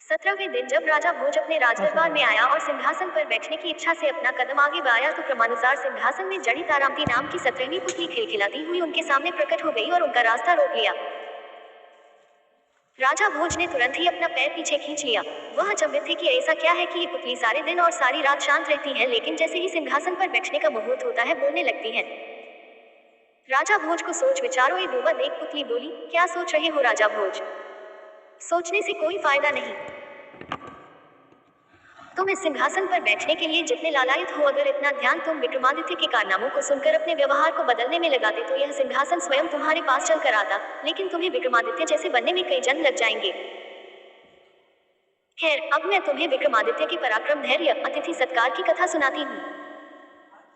17वें दिन जब राजा भोज अपने राजदरबार में आया और सिंहासन पर बैठने की इच्छा से अपना कदम आगे बढ़ाया तो क्रमानुसार सिंहासन में जड़ी तारामती नाम की 17वीं पुतली खिलखिलाती हुई उनके सामने प्रकट हो गई और उनका रास्ता रोक लिया। राजा भोज ने तुरंत ही अपना पैर पीछे खींच लिया। वह अचंभित थे कि ऐसा क्या है कि ये पुतली सारे दिन और सारी रात शांत रहती है, लेकिन जैसे ही सिंहासन पर बैठने का मुहूर्त होता है बोलने लगती है। राजा भोज को सोच विचारों ये डूबा देख पुतली बोली, क्या सोच रहे हो राजा भोज? सोचने से कोई फायदा नहीं। तुम इस सिंहासन पर बैठने के लिए जितने लालायित हो, अगर इतना ध्यान तुम विक्रमादित्य के कारनामों को सुनकर अपने व्यवहार को बदलने में लगाते तो यह सिंहासन स्वयं तुम्हारे पास चल कर आता, लेकिन तुम्हें विक्रमादित्य जैसे बनने में कई जन्म लग जाएंगे। खैर, अब मैं तुम्हें विक्रमादित्य के पराक्रम, धैर्य, अतिथि सत्कार की कथा सुनाती हूँ।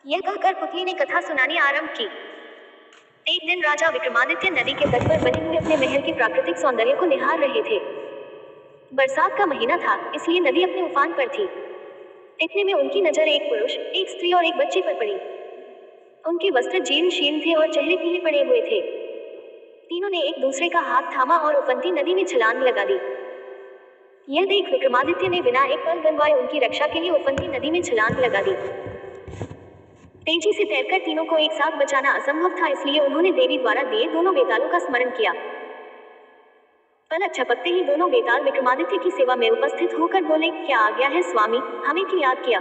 यह कहकर पुतली ने कथा सुनानी आरंभ की। एक दिन राजा विक्रमादित्य नदी के तट पर बने हुए अपने महल के प्राकृतिक सौंदर्य को निहार रहे थे। बरसात का महीना था, इसलिए नदी अपने उफान पर थी। इतने में उनकी नजर एक पुरुष, एक स्त्री और एक बच्चे पर पड़ी। उनके वस्त्र जीर्ण शीर्ण थे और चेहरे पीले पड़े हुए थे। तीनों ने एक दूसरे का हाथ थामा और उफनती नदी में छलांग लगा दी। यह देख विक्रमादित्य ने बिना एक पल गंवाए उनकी रक्षा के लिए उफनती नदी में छलांग लगा दी। तेजी से तैरकर तीनों को एक साथ बचाना असंभव था, इसलिए उन्होंने देवी द्वारा दिए दोनों बेतालों का स्मरण किया। पलक झपकते ही दोनों बेताल विक्रमादित्य की सेवा में उपस्थित होकर बोले, क्या आज्ञा है स्वामी, हमें क्यों याद किया?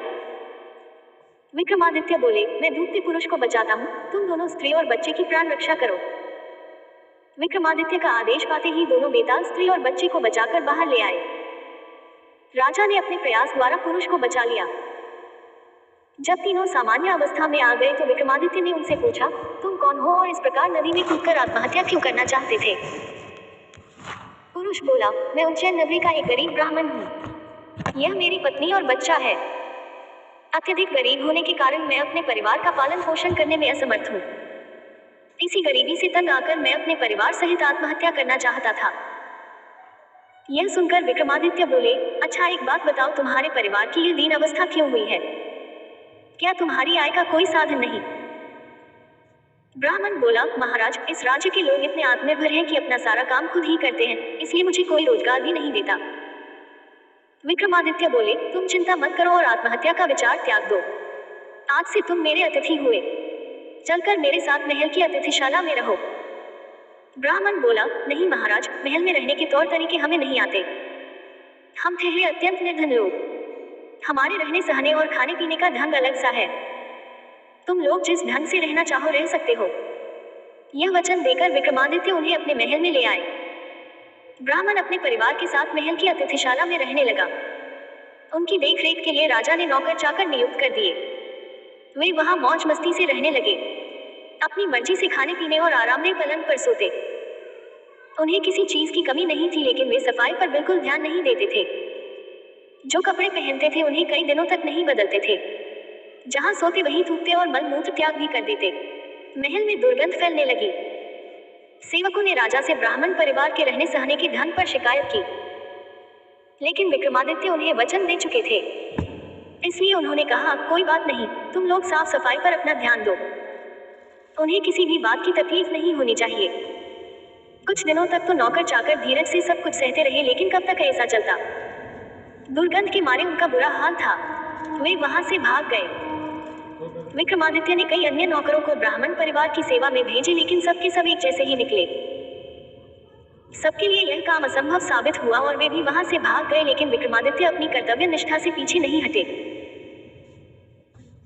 विक्रमादित्य बोले, मैं डूबते पुरुष को बचाता हूँ, तुम दोनों स्त्री और बच्चे की प्राण रक्षा करो। विक्रमादित्य का आदेश पाते ही दोनों बेताल स्त्री और बच्चे को बचाकर बाहर ले आए। राजा ने अपने प्रयास द्वारा पुरुष को बचा लिया। जब तीनों सामान्य अवस्था में आ गए तो विक्रमादित्य ने उनसे पूछा, तुम कौन हो और इस प्रकार नदी में कूदकर आत्महत्या क्यों करना चाहते थे? पुरुष बोला, मैं उज्जैन नगरी का एक गरीब ब्राह्मण हूँ। यह मेरी पत्नी और बच्चा है। अत्यधिक गरीब होने के कारण मैं अपने परिवार का पालन पोषण करने में असमर्थ हूँ। इसी गरीबी से तंग आकर मैं अपने परिवार सहित आत्महत्या करना चाहता था। यह सुनकर विक्रमादित्य बोले, अच्छा एक बात बताओ, तुम्हारे परिवार की यह दीन अवस्था क्यों हुई है? क्या तुम्हारी आय का कोई साधन नहीं? ब्राह्मण बोला, महाराज, इस राज्य के लोग इतने आत्मनिर्भर हैं कि अपना सारा काम खुद ही करते हैं, इसलिए मुझे कोई रोजगार भी नहीं देता। विक्रमादित्य बोले, तुम चिंता मत करो और आत्महत्या का विचार त्याग दो। आज से तुम मेरे अतिथि हुए। चलकर मेरे साथ महल की अतिथिशाला में रहो। ब्राह्मण बोला, नहीं महाराज, महल में रहने के तौर तरीके हमें नहीं आते। हम थे अत्यंत निर्धन लोग। हमारे रहने सहने और खाने पीने का ढंग अलग सा है। तुम लोग जिस ढंग से रहना चाहो रह सकते हो। यह वचन देकर विक्रमादित्य उन्हें अपने महल में ले आए। ब्राह्मण अपने परिवार के साथ महल की अतिथिशाला में रहने लगा। उनकी देखरेख के लिए राजा ने नौकर चाकर नियुक्त कर दिए। वे वहां मौज मस्ती से रहने लगे। अपनी मर्जी से खाने पीने और आरामदेह पलंग पर सोते। उन्हें किसी चीज की कमी नहीं थी, लेकिन वे सफाई पर बिल्कुल ध्यान नहीं देते थे। जो कपड़े पहनते थे उन्हें कई दिनों तक नहीं बदलते थे। जहां सोते वहीं थूकते और मल मूत्र त्याग भी कर देते। महल में दुर्गंध फैलने लगी। सेवकों ने राजा से ब्राह्मण परिवार के रहने सहने के ढंग पर शिकायत की, लेकिन विक्रमादित्य उन्हें वचन दे चुके थे, इसलिए उन्होंने कहा, कोई बात नहीं, तुम लोग साफ सफाई पर अपना ध्यान दो। उन्हें किसी भी बात की तकलीफ नहीं होनी चाहिए। कुछ दिनों तक तो नौकर चाकर धीरज से सब कुछ सहते रहे, लेकिन कब तक ऐसा चलता? दुर्गंध के मारे उनका बुरा हाल था। वे वहां से भाग गए। विक्रमादित्य ने कई अन्य नौकरों को ब्राह्मण परिवार की सेवा में भेजे, लेकिन सबके सब एक जैसे ही निकले। सबके लिए यह काम असंभव साबित हुआ और वे भी वहां से भाग गए, लेकिन विक्रमादित्य अपनी कर्तव्य निष्ठा से पीछे नहीं हटे।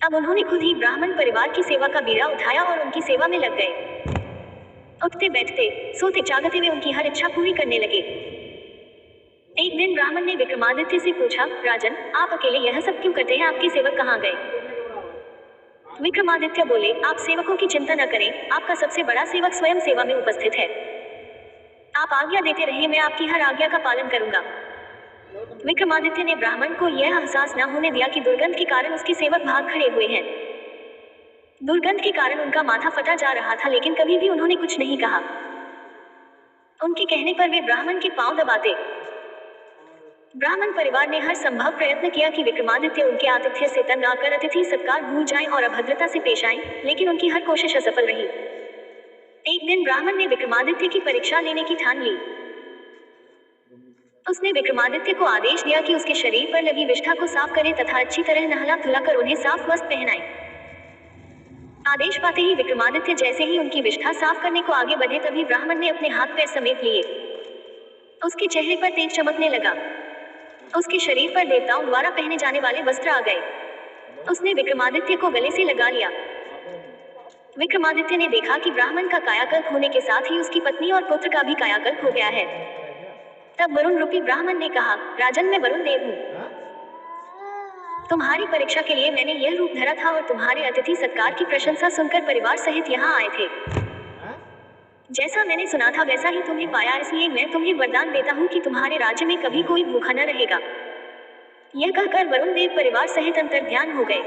अब उन्होंने खुद ही ब्राह्मण परिवार की सेवा का बीड़ा उठाया और उनकी सेवा में लग गए। उठते बैठते सोते जागते वे उनकी हर इच्छा पूरी करने लगे। एक दिन ब्राह्मण ने विक्रमादित्य से पूछा, राजन, आप अकेले यह सब क्यों करते हैं? आपके सेवक कहाँ गए? विक्रमादित्य बोले, आप सेवकों की चिंता न करें, आपका सबसे बड़ा सेवक स्वयं सेवा में उपस्थित है। आप आज्ञा देते रहिए, मैं आपकी हर आज्ञा का पालन करूंगा। विक्रमादित्य ने ब्राह्मण को यह एहसास न होने दिया कि दुर्गंध के कारण उसके सेवक भाग खड़े हुए हैं। दुर्गंध के कारण उनका माथा फटा जा रहा था, लेकिन कभी भी उन्होंने कुछ नहीं कहा। उनके कहने पर वे ब्राह्मण के पांव दबाते। ब्राह्मण परिवार ने हर संभव प्रयत्न किया कि विक्रमादित्य उनके आतिथ्य से तंग आकर अतिथि सत्कार भूल जाएं और अभद्रता से पेश आएं, लेकिन उनकी हर कोशिश असफल रही। एक दिन ब्राह्मण ने विक्रमादित्य की परीक्षा लेने की ठान ली। उसने विक्रमादित्य को आदेश दिया कि उसके शरीर पर लगी विष्ठा को साफ करे तथा अच्छी तरह नहला धुलाकर उन्हें साफ वस्त्र पहनाए। आदेश पाते ही विक्रमादित्य जैसे ही उनकी विष्ठा साफ करने को आगे बढ़े तभी ब्राह्मण ने अपने हाथ पैर समेट लिए। उसके चेहरे पर तेज चमकने लगा। उसके शरीर पर देवताओं द्वारा पहने जाने वाले वस्त्र आ गए। उसने विक्रमादित्य को गले से लगा लिया। विक्रमादित्य ने देखा कि ब्राह्मण का कायाकल्प होने के साथ ही उसकी पत्नी और पुत्र का भी कायाकल्प हो गया है। तब वरुण रूपी ब्राह्मण ने कहा, राजन, मैं वरुण देव हूँ। तुम्हारी परीक्षा के लिए मैंने यह रूप धरा था और तुम्हारे अतिथि सत्कार की प्रशंसा सुनकर परिवार सहित यहाँ आए थे। जैसा मैंने सुना था वैसा ही तुम्हें पाया, इसलिए मैं तुम्हें वरदान देता हूँ कि तुम्हारे राज्य में कभी कोई भूखा न रहेगा। यह कहकर वरुण देव परिवार सहित अंतर्ध्यान हो गए।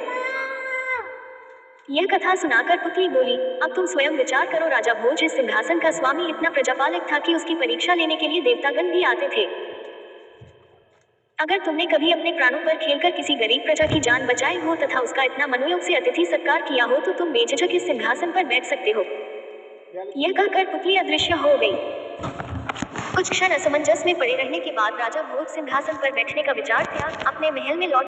यह कथा सुनाकर पुतली बोली, अब तुम स्वयं विचार करो, राजा भोज इस सिंहासन का स्वामी इतना प्रजापालक था कि उसकी परीक्षा लेने के लिए देवतागण भी आते थे। अगर तुमने कभी अपने प्राणों पर खेलकर किसी गरीब प्रजा की जान बचाई हो तथा उसका इतना मनोयोग से अतिथि सत्कार किया हो तो तुम बेझिझक इस सिंहासन पर बैठ सकते हो। यह कहकर पुतली अदृश्य हो गई। कुछ क्षण असमंजस में पड़े रहने के बाद राजा भोज सिंहासन पर बैठने का विचार त्याग अपने महल में लौट